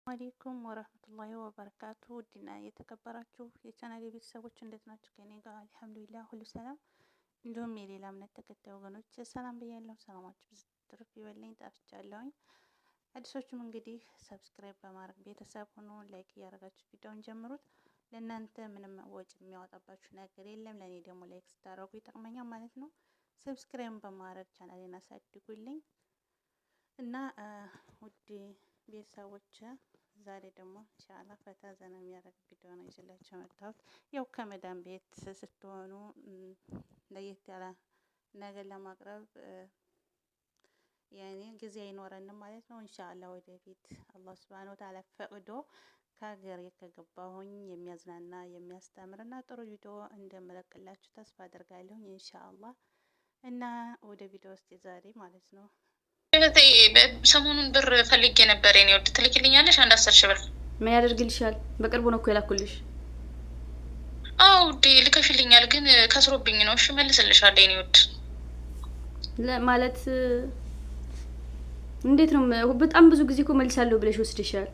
አለይኩም ወራህመቱላሂ ወበረካቱ ውድና የተከበራችሁ የቻናሌ ቤተሰቦች እንዴት ናችሁ? ከኔ ጋር አልሐምዱሊላህ ሁሉ ሰላም። እንዲሁም የሌላ እምነት ተከታይ ወገኖች ሰላም ብያለሁ። ሰላማችሁ ብዙ ትርፍ ይበልኝ። ጠፍቻለሁኝ። አዲሶቹም እንግዲህ ሰብስክራይብ በማድረግ ቤተሰብ ሆኖ ላይክ እያደረጋችሁ ቪዲዮውን ጀምሩት። ለእናንተ ምንም ወጪ የሚያወጣባችሁ ነገር የለም። ለእኔ ደግሞ ላይክ ስታደርጉ ይጠቅመኛል ማለት ነው። ሰብስክራይብ በማድረግ ቻናሌን አሳድጉልኝ እና ውድ ቤተሰቦች ዛሬ ደግሞ ኢንሻአላህ ፈታ ዘና የሚያደርግ ቪዲዮ ነው ይዤላችሁ የመጣሁት። ያው ከመዳም ቤት ስትሆኑ ለየት ያለ ነገር ለማቅረብ ያኔ ጊዜ አይኖረንም ማለት ነው። ኢንሻአላህ ወደፊት አላህ Subhanahu Wa Ta'ala ፈቅዶ ከሀገር ከገባሁኝ የሚያዝናና የሚያስተምርና ጥሩ ቪዲዮ እንደምለቅላችሁ ተስፋ አደርጋለሁ ኢንሻአላህ። እና ወደ ቪዲዮ ውስጥ ዛሬ ማለት ነው ሰሞኑን ብር ፈልጌ ነበር። እኔ ወድ ትልክልኛለሽ? አንድ 10,000 ብር ምን ያደርግልሻል? በቅርቡ ነው እኮ የላኩልሽ። አው ልከሽልኛል፣ ግን ከስሮብኝ ነው። እሺ መልስልሻለሁ። እኔ ወድ ማለት እንዴት ነው? በጣም ብዙ ጊዜ እኮ መልሳለሁ ብለሽ ወስደሻል፣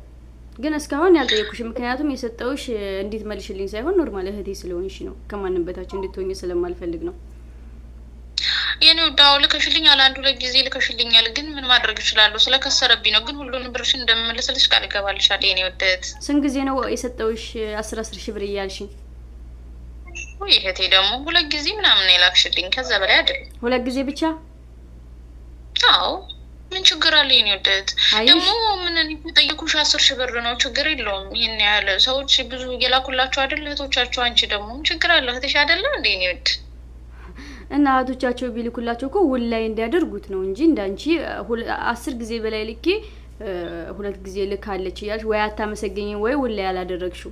ግን እስካሁን ያልጠየኩሽ። ምክንያቱም የሰጠውሽ እንዴት መልሽልኝ ሳይሆን ኖርማል እህቴ ስለሆንሽ ነው። ከማንም በታች እንድትሆኚ ስለማልፈልግ ነው። የኔ ወዳው ልከሽልኝ አንድ ሁለት ጊዜ ልከሽልኛል፣ ግን ምን ማድረግ እችላለሁ? ስለከሰረብኝ ነው። ግን ሁሉንም ብርሽን እንደምመልስልሽ ቃል እገባልሻለሁ። የኔ ወደት ስንት ጊዜ ነው የሰጠውሽ? 10,000 ብር እያልሽኝ። ወይ እህቴ ደግሞ ሁለት ጊዜ ምናምን ነው የላክሽልኝ፣ ከዛ በላይ አይደለም። ሁለት ጊዜ ብቻ? አዎ ምን ችግር አለ? የኔ ወደት ደግሞ ምን ጠይቁሽ 10,000 ብር ነው፣ ችግር የለውም። ይሄን ያህል ሰዎች ብዙ እየላኩላችሁ አይደል እህቶቻችሁ? አንቺ ደግሞ ምን ችግር አለ? እህትሽ አይደለ እንዴ? የኔ ወድ እና እህቶቻቸው ቢልኩላቸው እኮ ውል ላይ እንዲያደርጉት ነው እንጂ እንዳንቺ 10 ጊዜ በላይ ልኬ ሁለት ጊዜ ልካለች እያልሽ ወይ አታመሰገኝ ወይ ውል ላይ ያላደረግሽው።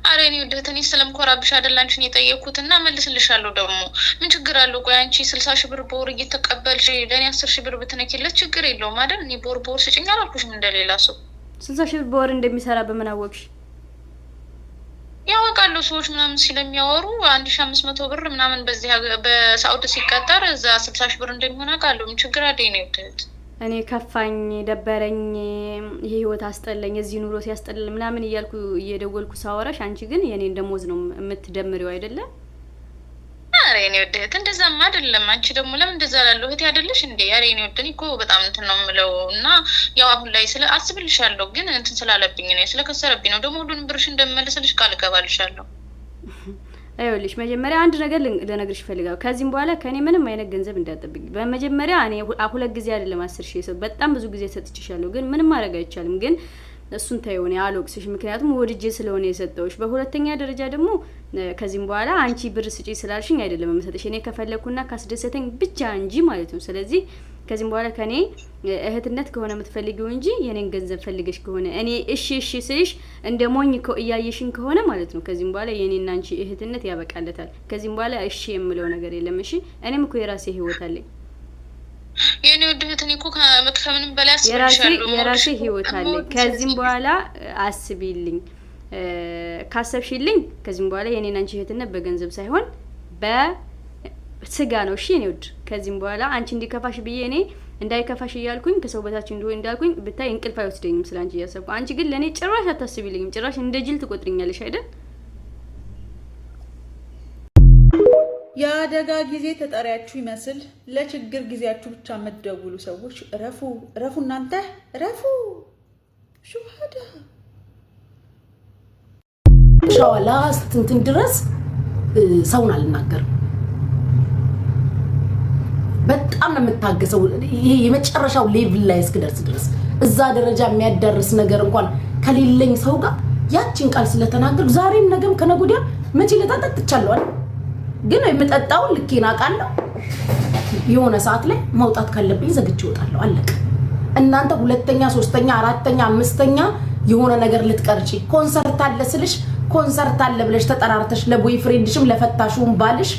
አረ እኔ ወደተኔ ስለምኮራብሽ አይደል አንቺን የጠየኩትና መልስልሻለሁ። ደግሞ ምን ችግር አለው? ቆይ አንቺ 60,000 ብር በወር እየተቀበልሽ ለኔ 10,000 ብር ብትነኪለት ችግር የለውም አይደል? እኔ በወር ስጭኝ አላልኩሽም እንደሌላ ሰው። 60,000 ብር በወር እንደሚሰራ በምን አወቅሽ? ያወቃሉ ሰዎች ምናምን ስለሚያወሩ 1500 ብር ምናምን በዚህ በሳውዲ ሲቀጠር እዛ 60,000 ብር እንደሚሆን አውቃለሁ። ምን ችግር አለ? ነው ወደት እኔ ከፋኝ ደበረኝ ይሄ ህይወት አስጠላኝ እዚህ ኑሮ ሲያስጠላል ምናምን እያልኩ እየደወልኩ ሳወራሽ አንቺ ግን የኔን ደሞዝ ነው የምትደምሪው አይደለ? አረ እኔ ወደት እንደዛማ አይደለም። አንቺ ደግሞ ለምን እንደዛ ላለው እህቴ አይደለሽ እንዴ? አረ እኔ ወደት እኮ በጣም እንትን ነው የምለው እና ያው አሁን ላይ ስለ አስብልሻለሁ፣ ግን እንትን ስላለብኝ ነው ስለከሰረብኝ ነው። ደግሞ ሁሉንም ብርሽ እንደምመልስልሽ ቃል እገባልሻለሁ። አይውልሽ መጀመሪያ አንድ ነገር ልነግርሽ ፈልጋለሁ። ከዚህም በኋላ ከኔ ምንም አይነት ገንዘብ እንዳትጠብቂ። በመጀመሪያ እኔ ሁለት ጊዜ አይደለም 10,000 ሰው በጣም ብዙ ጊዜ ሰጥቼሻለሁ፣ ግን ምንም ማድረግ አይቻልም። ግን እሱን ታዩኝ አልወቅስሽ፣ ምክንያቱም ወድጄ ስለሆነ የሰጠውሽ። በሁለተኛ ደረጃ ደግሞ ከዚህም በኋላ አንቺ ብር ስጪ ስላልሽኝ አይደለም የምሰጥሽ፣ እኔ ከፈለኩና ካስደሰተኝ ብቻ እንጂ ማለት ነው። ስለዚህ ከዚህም በኋላ ከኔ እህትነት ከሆነ የምትፈልጊው እንጂ የኔን ገንዘብ ፈልገሽ ከሆነ እኔ እሺ ስልሽ እንደ ሞኝ እያየሽኝ ከሆነ ማለት ነው ከዚህም በኋላ የኔና አንቺ እህትነት ያበቃለታል። ከዚህም በኋላ እሺ የምለው ነገር የለም። እሺ እኔም እኮ የራሴ ህይወት አለኝ። የኔ ወደት እኔ እኮ ከምንም በላይ አስብልሻለሁ። የራሴ ህይወት አለኝ። ከዚህም በኋላ አስቢልኝ። ካሰብሽልኝ ከዚህም በኋላ የኔና አንቺ እህትነት በገንዘብ ሳይሆን በስጋ ነው። እሺ እኔ ወድ ከዚህም በኋላ አንቺ እንዲከፋሽ ብዬ እኔ እንዳይከፋሽ እያልኩኝ ከሰው በታች እንደሆነ እንዳልኩኝ ብታይ እንቅልፍ አይወስደኝም ስላንቺ እያሰብኩ። አንቺ ግን ለኔ ጭራሽ አታስቢልኝም። ጭራሽ እንደ ጅል ትቆጥሪኛለሽ አይደል? የአደጋ ጊዜ ተጠሪያችሁ ይመስል ለችግር ጊዜያችሁ ብቻ የምትደውሉ ሰዎች ረፉ፣ እናንተ ረፉ። ሹሃዳ ሻዋላ እንትን ድረስ ሰውን አልናገርም። በጣም ነው የምታገሰው። ይሄ የመጨረሻው ሌቭል ላይ እስክደርስ ድረስ እዛ ደረጃ የሚያዳርስ ነገር እንኳን ከሌለኝ ሰው ጋር ያቺን ቃል ስለተናገርኩ ዛሬም ነገም ከነጉዲያ መቼ ለታጠጥቻለሁ አይደል? ግን የምጠጣው ልኬን አውቃለሁ። የሆነ ሰዓት ላይ መውጣት ካለብኝ ዘግቼ እወጣለሁ። አለቀ። እናንተ ሁለተኛ፣ ሶስተኛ፣ አራተኛ፣ አምስተኛ የሆነ ነገር ልትቀርጪ ኮንሰርት አለ ስልሽ ኮንሰርት አለ ብለሽ ተጠራርተሽ ለቦይ ፍሬንድሽም ለፈታሹም ባልሽ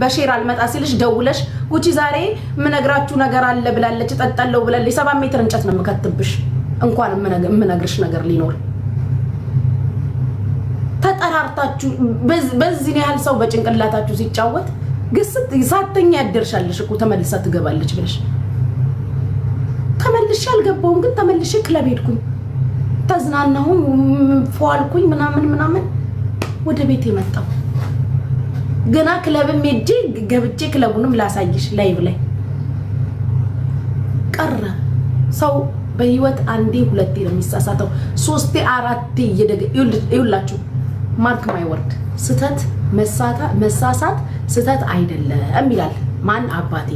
በሼር አልመጣ ሲልሽ ደውለሽ ውጪ ዛሬ ምነግራችሁ ነገር አለ ብላለች እጠጣለሁ ብላለች 7 ሜትር እንጨት ነው የምከትብሽ እንኳን ምነግርሽ ነገር ሊኖር። ተጠራርታችሁ በዚህ ያህል ሰው በጭንቅላታችሁ ሲጫወት ግስት ሳተኛ ያደርሻለሽ እኮ ተመልሳ ትገባለች ብለሽ ተመልሽ ተመልሼ አልገባሁም፣ ግን ተመልሼ ክለብ ሄድኩኝ። ተዝናናሁኝ፣ ፏልኩኝ ምናምን ወደ ቤት የመጣው ገና ክለብም ሄጄ ገብቼ ክለቡንም ላሳይሽ ላይቭ ላይ ቀረ። ሰው በህይወት አንዴ ሁለቴ ነው የሚሳሳተው፣ ሶስቴ አራቴ ይውላችሁ። ማርክ ማይ ወርድ ስተት መሳሳት ስተት አይደለም ይላል። ማን? አባቴ፣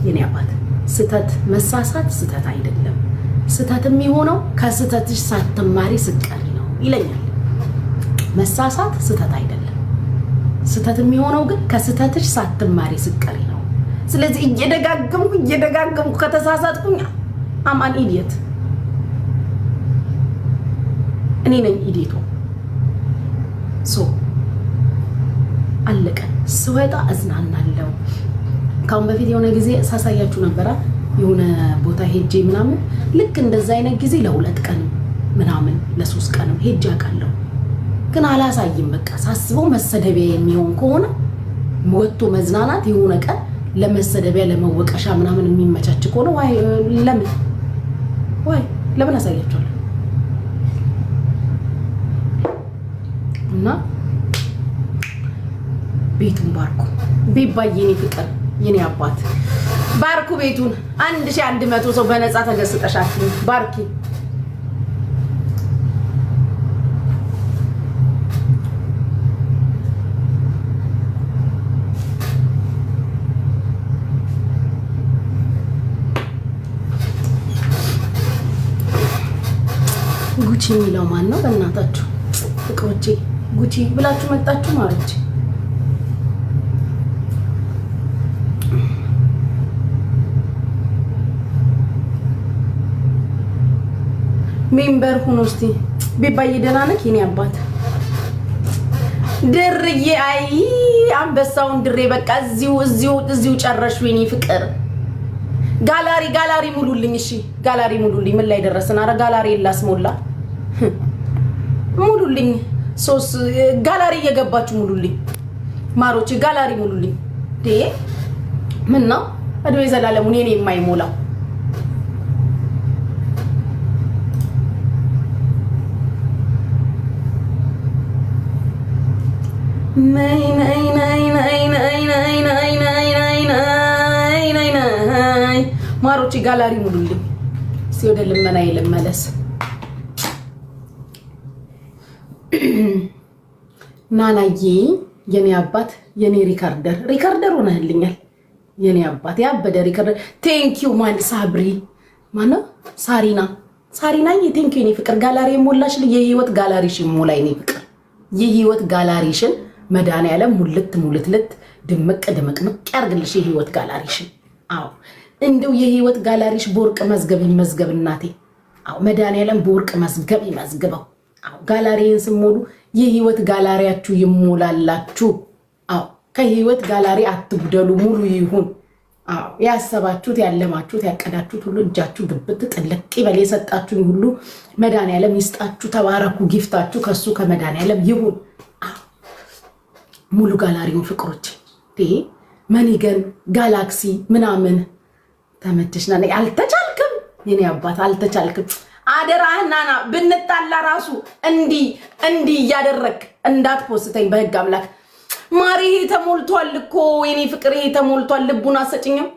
የኔ አባት። ስተት መሳሳት ስተት አይደለም፣ ስተት የሚሆነው ከስተትሽ ሳትማሪ ስቀሪ ነው ይለኛል። መሳሳት ስተት አይደለም፣ ስተት የሚሆነው ግን ከስተትሽ ሳትማሪ ስቀሪ ነው። ስለዚህ እየደጋገምኩ ከተሳሳትኩኝ አማን ኢዲየት፣ እኔ ነኝ ኢዲየቱ። ሶ አለቀ። ስወጣ እዝናናለሁ። ካሁን በፊት የሆነ ጊዜ ሳሳያችሁ ነበረ፣ የሆነ ቦታ ሄጄ ምናምን ልክ እንደዛ አይነት ጊዜ ለ2 ቀን ምናምን ለ3 ቀን ሄጄ አውቃለሁ። ግን አላሳይም። በቃ ሳስበው መሰደቢያ የሚሆን ከሆነ ወጥቶ መዝናናት የሆነ ቀን ለመሰደቢያ ለመወቀሻ ምናምን የሚመቻች ከሆነ ለምን አሳያችኋለሁ። እና ቤቱን ባርኩ። ቤባዬ የኔ ፍቅር የኔ አባት ባርኩ ቤቱን። 1100 ሰው በነፃ ተገስጠሻል። ባርኪ። ጉቺ የሚለው ማን ነው? በእናታችሁ ፍቅሮቼ ጉቺ ብላችሁ መጣችሁ ማለት ሜምበር ሁኑ እስቲ። ቤባዬ ደህና ነህ የኔ አባት? ድርዬ አይ አንበሳውን ድሬ በቃ እዚሁ ጨረሹ የኔ ፍቅር። ጋላሪ ሙሉልኝ። እሺ ጋላሪ ሙሉልኝ። ምን ላይ ደረስን? አረ ጋላሪ ላስሞላ ሙሉልኝ። ጋላሪ እየገባችሁ ሙሉልኝ ማሮች፣ ጋላሪ ሙሉልኝ። ምን ነው እድሜ ዘላለሙን የኔ የማይሞላው ማሮች ጋላሪ ሙሉልኝ። ሲወደ ልመና ልመለስ። ናናዬ የኔ አባት የኔ ሪካርደር ሆነህልኛል የኔ አባት። ያበደ ሪካርደር። ቴንኪው ማን ሳብሪ ማነው? ሳሪናዬ ቴንኪው የኔ ፍቅር። ጋላሪ ሞላሽልኝ። የህይወት ጋላሪሽን ሞላ የኔ ፍቅር። የህይወት ጋላሪሽን መድኃኒዓለም ሙልት ድምቅ ያርግልሽ የህይወት ጋላሪሽን። አዎ እንደው የህይወት ጋላሪሽ በወርቅ መዝገብ ይመዝገብ እናቴ። አዎ መድኃኒዓለም በወርቅ መዝገብ ይመዝግበው። አዎ ጋላሪን ስሞሉ የህይወት ጋላሪያችሁ ይሞላላችሁ። አዎ ከህይወት ጋላሪ አትጉደሉ፣ ሙሉ ይሁን። አዎ ያሰባችሁት ያለማችሁት ያቀዳችሁት ሁሉ እጃችሁ ግብት ጥልቅ ይበል። የሰጣችሁኝ ሁሉ መድኃኒዓለም ይስጣችሁ። ተባረኩ። ጊፍታችሁ ከሱ ከመድኃኒዓለም ይሁን። ሙሉ ጋላሪውን ፍቅሮች መኒገን ጋላክሲ ምናምን ተመትሽና አልተቻልክም የኔ አባት አልተቻልክም። አደራህናና ብንጣላ ራሱ እንዲ እያደረክ እንዳትፖስተኝ በህግ አምላክ። ማሪ ይሄ ተሞልቷል እኮ የኔ ፍቅር፣ ይሄ ተሞልቷል። ልቡና ሰጭኝም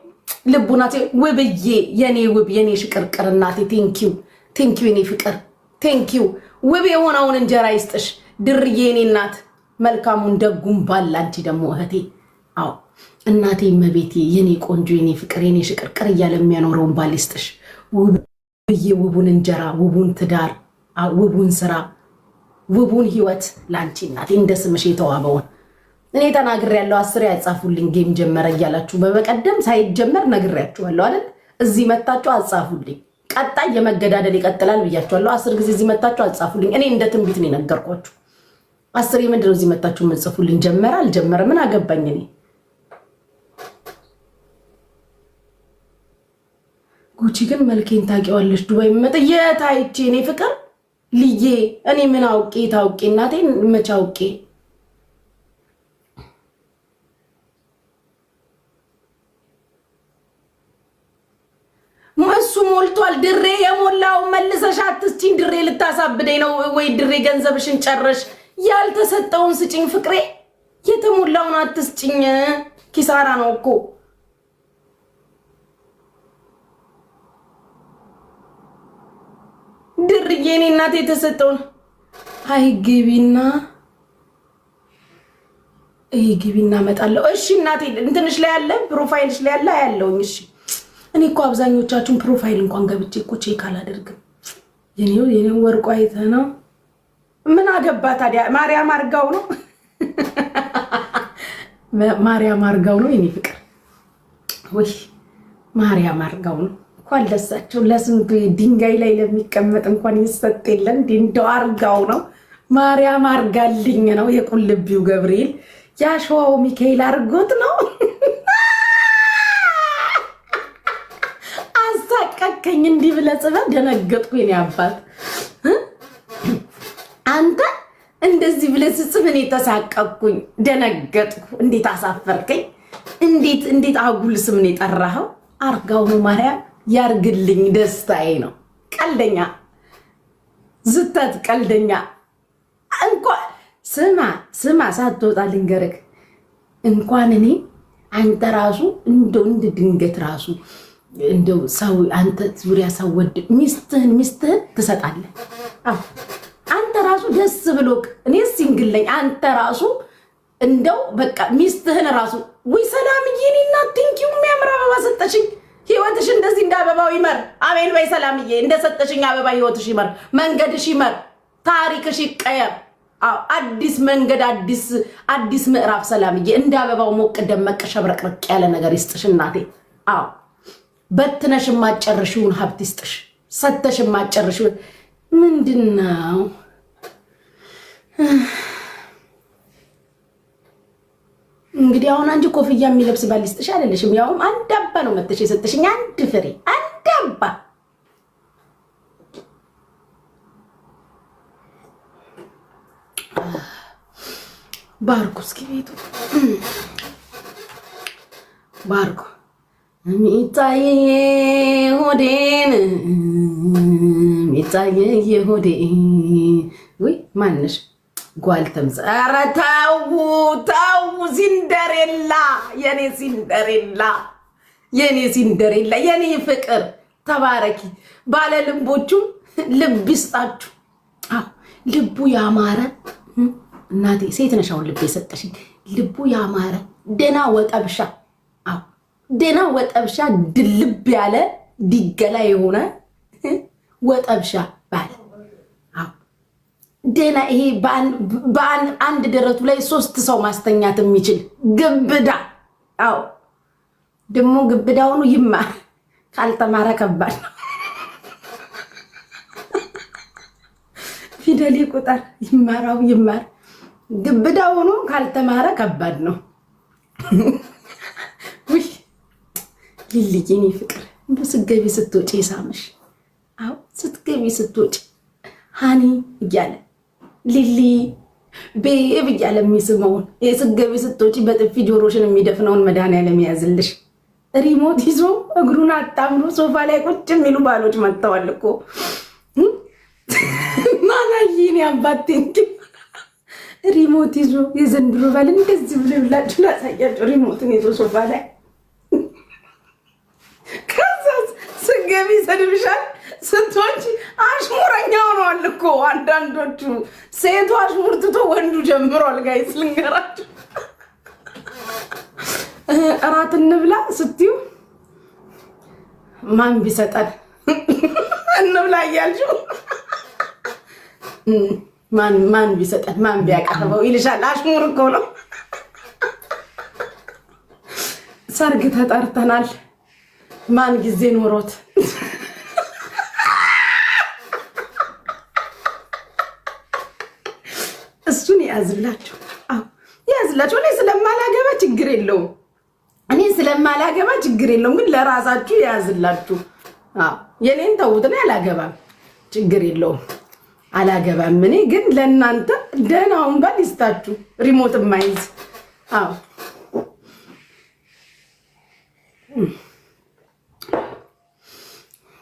ልቡና ውብዬ የኔ ውብ የኔ ሽቅርቅር እናቴ ቴንኪው የኔ ፍቅር ቴንኪው። ውብ የሆነውን እንጀራ ይስጥሽ ድርዬ የኔ እናት። መልካሙን ደጉም ባል አንቺ ደግሞ እህቴ። አዎ እናቴ መቤቴ የኔ ቆንጆ የኔ ፍቅር የኔ ሽቅርቅር እያለ የሚያኖረውን ባል ይስጥሽ ውብዬ። ውቡን እንጀራ፣ ውቡን ትዳር፣ ውቡን ስራ፣ ውቡን ህይወት ላንቺ እናቴ። እንደ ስምሽ የተዋበውን እኔ ተናግሬያለሁ። 10 ያጻፉልኝ ጌም ጀመረ እያላችሁ በቀደም ሳይጀመር ነግሬያችኋለሁ አይደል? እዚህ መታችሁ አጻፉልኝ። ቀጣይ የመገዳደል ይቀጥላል ብያችኋለሁ። 10 ጊዜ እዚህ መታችሁ አጻፉልኝ። እኔ እንደ ትንቢት ነው የነገርኳችሁ። 10 ምንድነው እዚህ መታችሁ የምጽፉልኝ? ጀመረ አልጀመረ ምን አገባኝ እኔ። ጉቺ ግን መልኬን ታውቂዋለሽ። ዱባይ መጥየት አይቼ እኔ ፍቅር ልዬ እኔ ምን አውቄ ታውቄ እናቴን መች አውቄ። እሱ እሱ ሞልቷል። ድሬ የሞላው መልሰሽ አትስጪኝ። ድሬ ልታሳብደኝ ነው ወይ? ድሬ ገንዘብሽን ጨረሽ። ያልተሰጠውን ስጪኝ ፍቅሬ። የተሞላውን አትስጪኝ። ኪሳራ ነው እኮ። ድርዬ እኔ እናቴ የተሰጠውን አይ ግቢና እመጣለሁ። እሺ እናቴ እንትንሽ ላይ ያለ ፕሮፋይልሽ ላይ ያለ ያለውኝ። እሺ እኔ እኮ አብዛኞቻችሁን ፕሮፋይል እንኳን ገብቼ እኮ ቼክ አላደርግም። የኔው ወርቁ አይተህ ነው። ምን አገባ ታዲያ? ማርያም አርጋው ነው ማርያም አርጋው ነው የኔ ፍቅር። ወይ ማርያም አርጋው ነው። እንኳን ለሳቸው ለስንቱ ድንጋይ ላይ ለሚቀመጥ እንኳን ይሰጥ የለን። እንደው አርጋው ነው። ማርያም አርጋልኝ ነው። የቁልቢው ገብርኤል ያሸዋው ሚካኤል አርጎት ነው። አሳቀከኝ እንዲህ ብለህ ጽፈህ ደነገጥኩ። የኔ አባት አንተ እንደዚህ ብለህ ስጽፍ እኔ ተሳቀቅኩኝ፣ ደነገጥኩ። እንዴት አሳፈርከኝ! እንዴት አጉል ስም ነው የጠራኸው? አርጋው ነው። ማርያም ያርግልኝ፣ ደስታዬ ነው። ቀልደኛ ዝተት ቀልደኛ እንኳን ስማ ሳትወጣ ልንገርህ፣ እንኳን እኔ አንተ ራሱ እንደው እንደ ድንገት ራሱ እንደው ሰው አንተ ዙሪያ ሰው ወድ ሚስትህን ትሰጣለህ። አንተ ራሱ ደስ ብሎክ እኔ ሲንግል ነኝ። አንተ ራሱ እንደው በቃ ሚስትህን ራሱ ወይ ሰላምዬ እኔ እናት ቴንኪው የሚያምር አበባ ሰጠሽኝ፣ ህይወትሽ እንደዚህ እንደ አበባው ይመር። አሜን በይ ሰላምዬ፣ እንደሰጠሽኝ አበባ ህይወትሽ ይመር፣ መንገድሽ ይመር፣ ታሪክሽ ይቀየር። አዲስ መንገድ አዲስ ምዕራፍ ሰላምዬ፣ እንደ አበባው ሞቅ ደመቅ ሸብረቅረቅ ያለ ነገር ይስጥሽ እናቴ። በትነሽ ማጨርሽውን ሀብት ይስጥሽ፣ ሰተሽ ማጨርሽውን ምንድነው? እንግዲህ አሁን አንቺ ኮፍያ የሚለብስ ባል ይስጥሽ አይደለሽም? ያውም አንድ አባ ነው መተሽ የሰጠሽኝ፣ አንድ ፍሬ፣ አንድ አባ። ባርኩ እስኪ ቤቱ ባርኩ። ሚጣዬ ሆዴን ሚጣዬ የሆዴ ወይ ማንሽ ጓልተምስ። ኧረ ተው ሲንደሬላ፣ የኔ ሲንደሬላ የኔ ፍቅር ተባረኪ። ባለ ልቦቹ ልብ ይስጣችሁ። ልቡ ያማረ እናቴ ሴት ነሽ አሁን ልብ የሰጠሽኝ። ልቡ ያማረ ደና ወጠብሻ፣ ደና ወጠብሻ፣ ድልብ ያለ ዲገላ የሆነ ወጠብሻ ባል ደና። ይሄ በአንድ ደረቱ ላይ 3 ሰው ማስተኛት የሚችል ግብዳ። ደግሞ ግብዳውኑ ይማር፣ ካልተማረ ከባድ ነው። ፊደል ቁጥር ይማር፣ ግብዳውኑ ካልተማረ ከባድ ነው። ውይ ሊሊዬ ፍቅር እንዱ ስትገቢ ስትወጪ ሳምሽ። ስትገቢ ስትወጪ ሃኒ እያለ ሊሊ ቤብ እያለ የሚስመውን የስትገቢ ስትወጪ በጥፊ ጆሮሽን የሚደፍነውን መድኃኒዓለም ያዝልሽ። ሪሞት ይዞ እግሩን አጣምሮ ሶፋ ላይ ቁጭ የሚሉ ባሎች መጥተዋል እኮ። ማናዬን ያባቴን ሪሞት ይዞ የዘንድሮ ባል እንደዚህ ብሎ ብላችሁ ላሳያችሁ። ሪሞትን ይዞ ሶፋ ላይ ከዛ ስትገቢ ሰድብሻል። ስትወጪ አሽሙረኛ ሆነዋል እኮ አንዳንዶቹ። ሴቱ አሽሙር ትቶ ወንዱ ጀምሯል። ጋይስ ልንገራችሁ፣ እራት እንብላ ስትዩ ማን ቢሰጠን እንብላ እያልሽው ማን ቢሰጠን ማን ቢያቀርበው ይልሻል። አሽሙር እኮ ነው። ሰርግ ተጠርተናል፣ ማን ጊዜ ኖሮት እሱን ያዝላችሁ። ያዝላችሁ። እኔ ስለማላገባ ችግር የለውም፣ ግን ለራሳችሁ ያዝላችሁ። የኔን ተውት፣ እኔ አላገባም፣ ችግር የለውም፣ አላገባም። እኔ ግን ለእናንተ ደህናውን ባል ይስጣችሁ፣ ሪሞት የማይዝ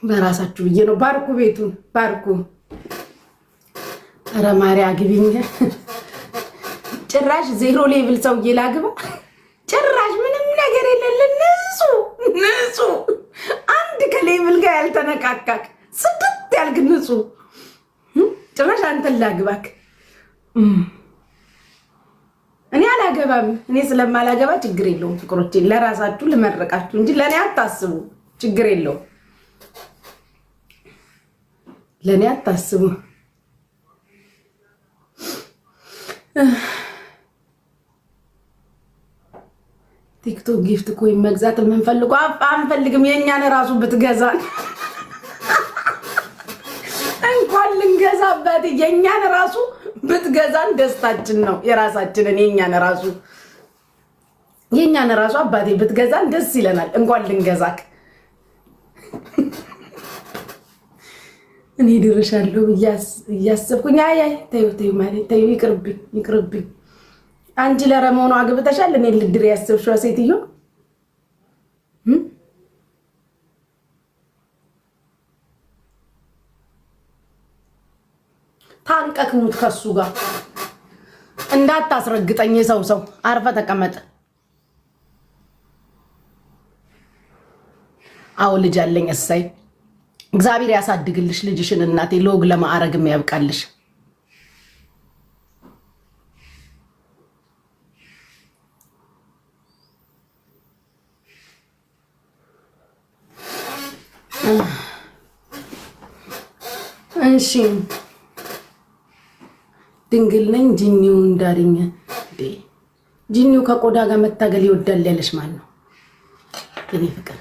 በራሳችሁ ብዬ ነው። ባርኩ፣ ቤቱን ባርኩ። ኧረ ማርያ ግቢኝ። ጭራሽ ዜሮ ሌቭል ሰውዬ ላግባ። ጭራሽ ምንም ነገር የሌለን ንጹህ አንድ ከሌቭል ጋር ያልተነካካክ ስድት ያልክ ንጹህ ጭራሽ አንተን ላግባክ። እኔ አላገባም። እኔ ስለማላገባ ችግር የለውም ፍቅሮቼ። ለራሳችሁ ልመረቃችሁ እንጂ ለእኔ አታስቡ። ችግር የለውም። ለእኔ አታስቡ። ቲክቶክ ጊፍት ኮይን መግዛት የምንፈልገው አንፈልግም። የእኛን ራሱ ብትገዛን እንኳን ልንገዛበት የእኛን ራሱ ብትገዛን ደስታችን ነው። የራሳችንን የእኛን ራሱ አባቴ ብትገዛን ደስ ይለናል። እንኳን ልንገዛክ እኔ ድርሻለሁ እያሰብኩኝ ተይው ማለት ተይው፣ ይቅርብኝ። አንቺ ለረመሆኑ አግብተሻል። እኔ ልድር ያሰብሽዋ ሴትዮ ታንቀክ ሙት። ከሱ ጋር እንዳታስረግጠኝ። ሰው አርፈ ተቀመጥ። አዎ ልጅ አለኝ። እሰይ እግዚአብሔር ያሳድግልሽ ልጅሽን። እናቴ ሎግ ለማዕረግም ያብቃልሽ። እሺ ድንግል ነኝ። ጂኒው እንዳርኝ ጂኒው ከቆዳ ጋር መታገል ይወዳል ያለሽ ማን ነው? እኔ ፍቅር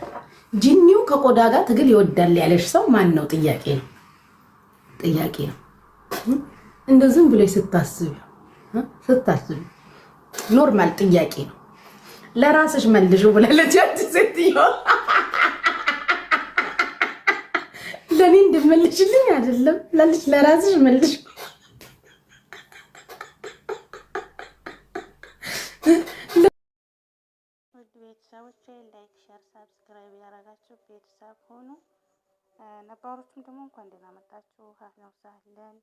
ጂኒው ከቆዳ ጋር ትግል ይወዳል ያለሽ ሰው ማን ነው? ጥያቄ ነው። እንደው ዝም ብለሽ ስታስቢ ኖርማል ጥያቄ ነው። ለራስሽ መልሹ ብላለች ሴትዮ። ለኔ እንደመልሽልኝ አይደለም ላለች ለራስሽ መልሽ። ቤተሰቦቼ ላይክ፣ ሼር፣ ሰብስክራይብ ያደረጋችሁ ቤተሰብ ሆኑ። ነባሮቹም ደግሞ እንኳን ደህና መጣችሁ። ሀፍነው ሳህለን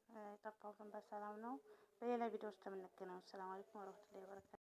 ጠፋሁትን በሰላም ነው። በሌላ ቪዲዮ ውስጥ የምንገናኘው። ሰላም አለይኩም ወራህመቱላሂ ወበረካቱ።